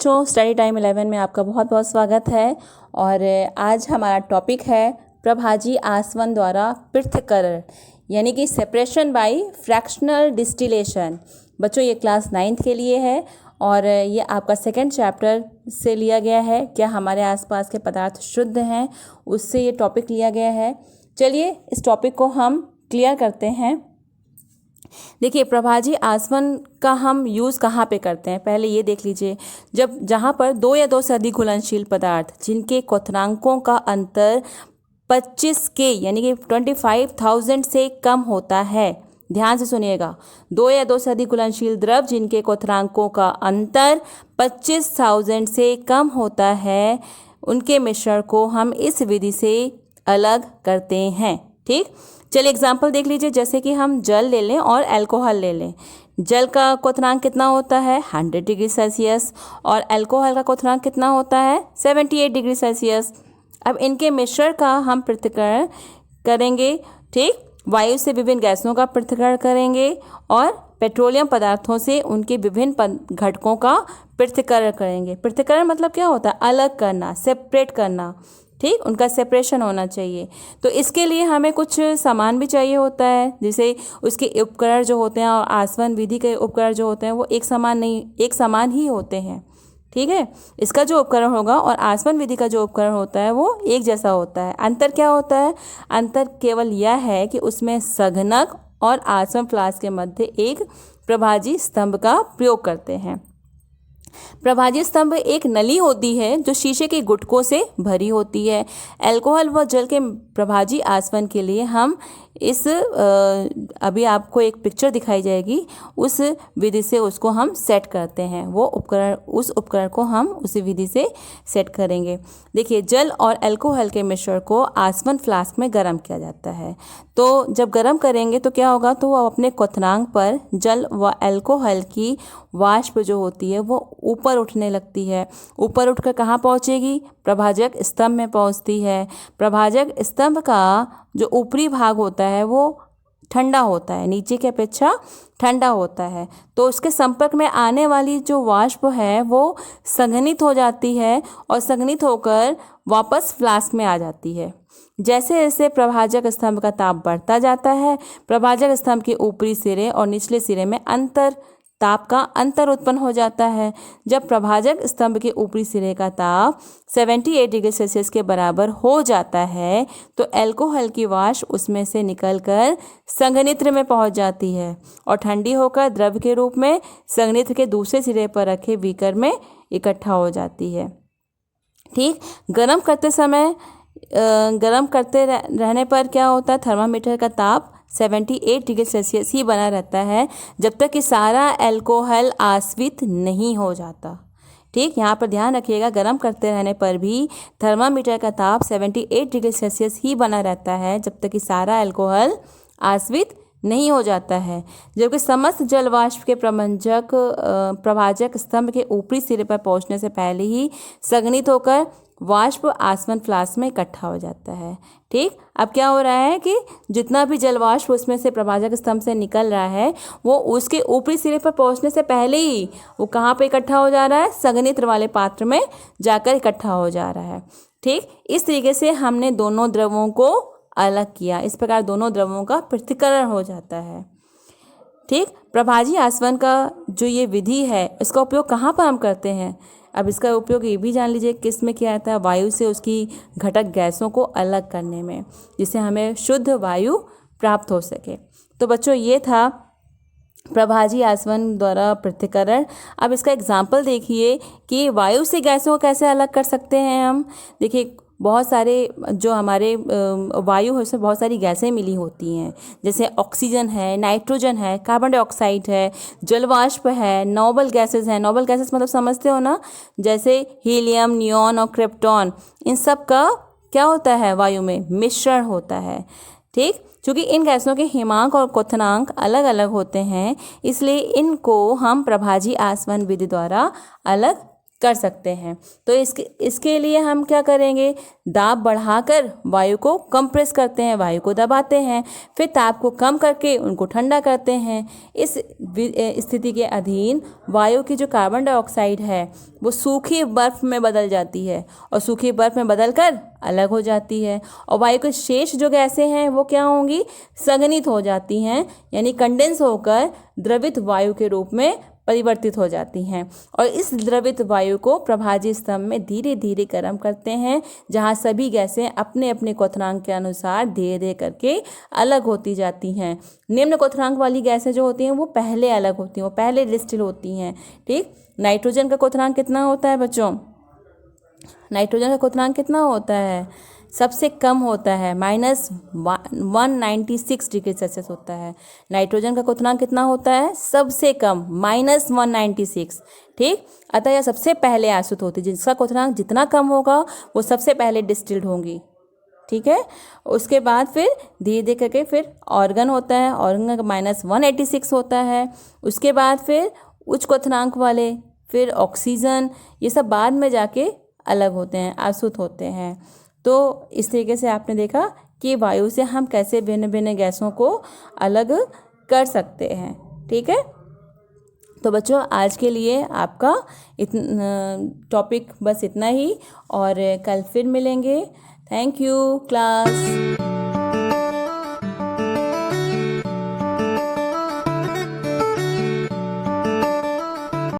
बच्चों, study time 11 में आपका बहुत बहुत स्वागत है। और आज हमारा टॉपिक है प्रभाजी आसवन द्वारा पृथक्करण यानी कि सेपरेशन बाय फ्रैक्शनल डिस्टिलेशन। बच्चों, ये क्लास 9th के लिए है और ये आपका सेकंड चैप्टर से लिया गया है। क्या हमारे आसपास के पदार्थ शुद्ध हैं, उससे ये टॉपिक लिया गया है। चलिए इस टॉपिक को हम क्लियर करते हैं। देखिए, प्रभाजी आसवन का हम यूज़ कहाँ पे करते हैं, पहले ये देख लीजिए। जहाँ पर दो या दो से अधिक घुलनशील पदार्थ जिनके क्वथनांकों का अंतर 25 के यानी कि 25,000 से कम होता है। ध्यान से सुनिएगा, दो या दो से अधिक घुलनशील द्रव जिनके क्वथनांकों का अंतर 25,000 से कम होता है, उनके मिश्रण को हम इस विधि से अलग करते हैं। ठीक, चलिए एग्जाम्पल देख लीजिए। जैसे कि हम जल ले लें और अल्कोहल ले लें। जल का क्वथनांक कितना होता है 100 डिग्री सेल्सियस और अल्कोहल का क्वथनांक कितना होता है 78 डिग्री सेल्सियस। अब इनके मिश्रण का हम पृथक्करण करेंगे। ठीक, वायु से विभिन्न गैसों का पृथक्करण करेंगे और पेट्रोलियम पदार्थों से उनके विभिन्न घटकों का पृथक्करण करेंगे। पृथक्करण मतलब क्या होता है, अलग करना, सेपरेट करना। ठीक, उनका सेपरेशन होना चाहिए। तो इसके लिए हमें कुछ सामान भी चाहिए होता है, जैसे उसके उपकरण जो होते हैं और आसवन विधि के उपकरण जो होते हैं वो एक समान ही होते हैं। ठीक है, इसका जो उपकरण होगा और आसवन विधि का जो उपकरण होता है वो एक जैसा होता है। अंतर क्या होता है, अंतर केवल यह है कि उसमें संघनक और आसवन फ्लास्क के मध्य एक प्रभाजी स्तंभ का प्रयोग करते हैं। प्रभाजी स्तंभ एक नली होती है जो शीशे के गुटकों से भरी होती है। अल्कोहल व जल के प्रभाजी आसवन के लिए हम अभी आपको एक पिक्चर दिखाई जाएगी, उस विधि से उसको हम सेट करते हैं। उस उपकरण को हम उसी विधि से सेट करेंगे। देखिए, जल और अल्कोहल के मिश्रण को आसवन फ्लास्क में गर्म किया जाता है। तो जब गर्म करेंगे तो क्या होगा, तो वो अपने क्वथनांक पर जल व अल्कोहल की वाष्प जो होती है वो ऊपर उठने लगती है। ऊपर उठकर कहाँ पहुँचेगी, प्रभाजक स्तंभ में पहुँचती है। प्रभाजक स्तंभ का जो ऊपरी भाग होता है वो ठंडा होता है, नीचे की अपेक्षा ठंडा होता है। तो उसके संपर्क में आने वाली जो वाष्प है वो संघनित हो जाती है और संघनित होकर वापस फ्लास्क में आ जाती है। जैसे जैसे प्रभाजक स्तंभ का ताप बढ़ता जाता है, प्रभाजक स्तंभ के ऊपरी सिरे और निचले सिरे में ताप का अंतर उत्पन्न हो जाता है। जब प्रभाजक स्तंभ के ऊपरी सिरे का ताप 78 डिग्री सेल्सियस के बराबर हो जाता है तो अल्कोहल की वाष्प उसमें से निकलकर संघनित्र में पहुंच जाती है और ठंडी होकर द्रव के रूप में संघनित्र के दूसरे सिरे पर रखे बीकर में इकट्ठा हो जाती है। ठीक, गरम करते रहने पर क्या होता है, थर्मामीटर का ताप 78 डिग्री सेल्सियस ही बना रहता है जब तक कि सारा अल्कोहल आश्रित नहीं हो जाता। ठीक, यहाँ पर ध्यान रखिएगा, गर्म करते रहने पर भी थर्मामीटर का ताप 78 डिग्री सेल्सियस ही बना रहता है जब तक कि सारा अल्कोहल आश्रित नहीं हो जाता है। जबकि समस्त जल वाष्प के प्रभाजक स्तंभ के ऊपरी सिरे पर पहुँचने से पहले ही संघनित होकर वाष्प आसवन फ्लास्क में इकट्ठा हो जाता है। ठीक, अब क्या हो रहा है कि जितना भी जल वाष्प उसमें से प्रभाजक स्तंभ से निकल रहा है वो उसके ऊपरी सिरे पर पहुंचने से पहले ही वो कहाँ पे इकट्ठा हो जा रहा है, संघनित्र वाले पात्र में जाकर इकट्ठा हो जा रहा है। ठीक, इस तरीके से हमने दोनों द्रवों को अलग किया। इस प्रकार दोनों द्रवों का पृथक्करण हो जाता है। ठीक, प्रभाजी आसवन का जो ये विधि है इसका उपयोग कहाँ पर हम करते हैं। अब इसका उपयोग ये भी जान लीजिए किस में किया जाता है, वायु से उसकी घटक गैसों को अलग करने में, जिससे हमें शुद्ध वायु प्राप्त हो सके। तो बच्चों, ये था प्रभाजी आसवन द्वारा पृथक्करण। अब इसका एग्जाम्पल देखिए कि वायु से गैसों को कैसे अलग कर सकते हैं हम। देखिए, बहुत सारे जो हमारे वायु है उसमें बहुत सारी गैसें मिली होती हैं, जैसे ऑक्सीजन है, नाइट्रोजन है, कार्बन डाइऑक्साइड है, जलवाष्प है, नोबल गैसेस हैं। नोबल गैसेस मतलब समझते हो ना, जैसे हीलियम, नियॉन और क्रिप्टॉन, इन सब का क्या होता है, वायु में मिश्रण होता है। ठीक, क्योंकि इन गैसों के हिमांक और क्वथनांक अलग अलग होते हैं, इसलिए इनको हम प्रभाजी आसवन विधि द्वारा अलग कर सकते हैं। तो इसके लिए हम क्या करेंगे, दाब बढ़ाकर वायु को कंप्रेस करते हैं, वायु को दबाते हैं, फिर ताप को कम करके उनको ठंडा करते हैं। इस स्थिति के अधीन वायु की जो कार्बन डाइऑक्साइड है वो सूखी बर्फ में बदल जाती है और सूखी बर्फ में बदलकर अलग हो जाती है, और वायु के शेष जो गैसें हैं वो क्या होंगी, संघनित हो जाती हैं, यानी कंडेंस होकर द्रवित वायु के रूप में परिवर्तित हो जाती हैं। और इस द्रवित वायु को प्रभाजी स्तंभ में धीरे धीरे गर्म करते हैं, जहां सभी गैसें अपने अपने क्वथनांक के अनुसार धीरे धीरे करके अलग होती जाती हैं। निम्न क्वथनांक वाली गैसें जो होती हैं वो पहले अलग होती हैं, वो पहले डिस्टिल होती हैं। ठीक, नाइट्रोजन का क्वथनांक कितना होता है बच्चों, नाइट्रोजन का क्वथनांक कितना होता है, सबसे कम होता है, -196 डिग्री सेल्सियस होता है। नाइट्रोजन का क्वथनांक कितना होता है, सबसे कम, -196। ठीक, अतः यह सबसे पहले आसुत होती है, जिसका क्वथनांक जितना कम होगा वो सबसे पहले डिस्टिल्ड होंगी। ठीक है, उसके बाद फिर धीरे धीरे करके फिर ऑर्गन होता है, ऑर्गन का -186 होता है। उसके बाद फिर उच्च क्वथनांक वाले, फिर ऑक्सीजन, ये सब बाद में जाके अलग होते हैं, आसुत होते हैं। तो इस तरीके से आपने देखा कि वायु से हम कैसे भिन्न भिन्न गैसों को अलग कर सकते हैं। ठीक है, तो बच्चों आज के लिए आपका टॉपिक बस इतना ही, और कल फिर मिलेंगे। Thank you class.